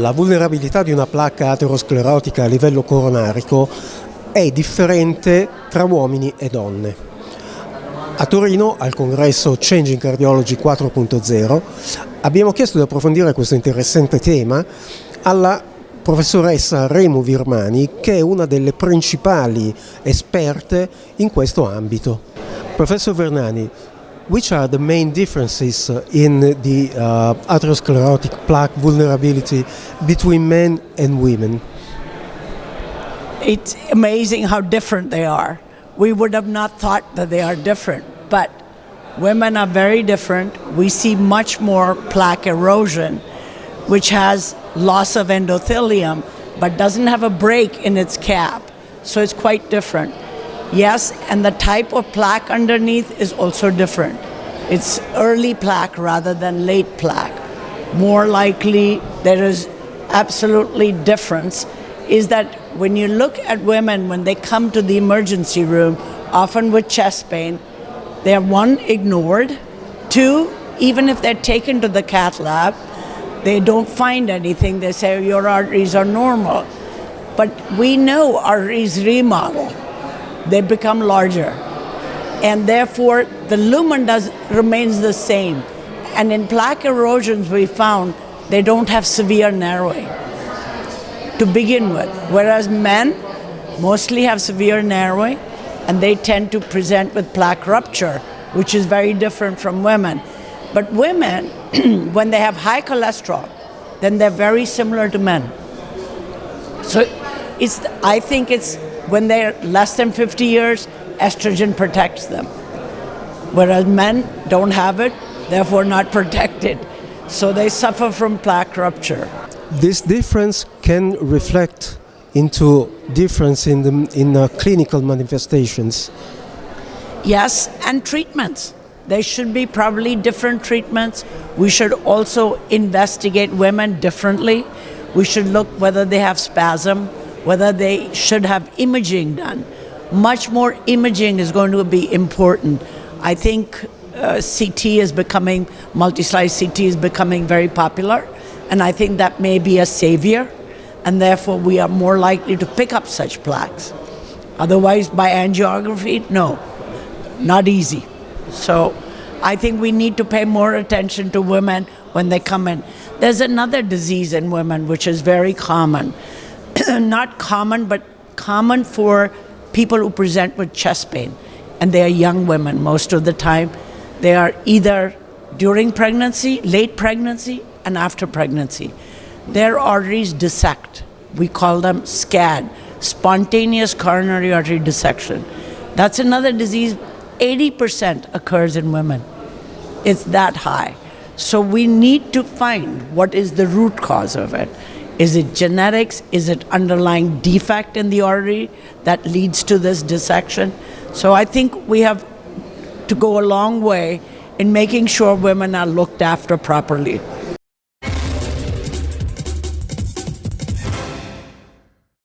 La vulnerabilità di una placca aterosclerotica a livello coronarico è differente tra uomini e donne. A Torino, al congresso Changing Cardiology 4.0, abbiamo chiesto di approfondire questo interessante tema alla professoressa Remu Virmani, che è una delle principali esperte in questo ambito. Professor Virmani, which are the main differences in the aterosclerotic plaque vulnerability between men and women? It's amazing how different they are. We would have not thought that they are different, but women are very different. We see much more plaque erosion, which has loss of endothelium, but doesn't have a break in its cap. So it's quite different. Yes, and the type of plaque underneath is also different. It's early plaque rather than late plaque. More likely, there is absolutely difference, is that when you look at women, when they come to the emergency room, often with chest pain, they're one, ignored, two, even if they're taken to the cath lab, they don't find anything. They say your arteries are normal. But we know arteries remodel. They become larger. And therefore, the lumen remains the same. And in plaque erosions, we found they don't have severe narrowing to begin with. Whereas men mostly have severe narrowing, and they tend to present with plaque rupture, which is very different from women. But women, when they have high cholesterol, then they're very similar to men. So I think it's when they're less than 50 years, estrogen protects them. Whereas men don't have it, therefore not protected. So they suffer from plaque rupture. This difference can reflect into difference in clinical manifestations. Yes, and treatments. There should be probably different treatments. We should also investigate women differently. We should look whether they have spasm, whether they should have imaging done. Much more imaging is going to be important. I think CT is becoming, multi-slice CT is becoming very popular, and I think that may be a savior, and therefore we are more likely to pick up such plaques. Otherwise, by angiography, no, not easy. So I think we need to pay more attention to women when they come in. There's another disease in women which is very common. Not common, but common for people who present with chest pain. And they are young women most of the time. They are either during pregnancy, late pregnancy, and after pregnancy. Their arteries dissect. We call them SCAD, spontaneous coronary artery dissection. That's another disease. 80% occurs in women. It's that high. So we need to find what is the root cause of it. Is it genetics? Is it underlying defect in the artery that leads to this dissection? So I think we have to go a long way in making sure women are looked after properly.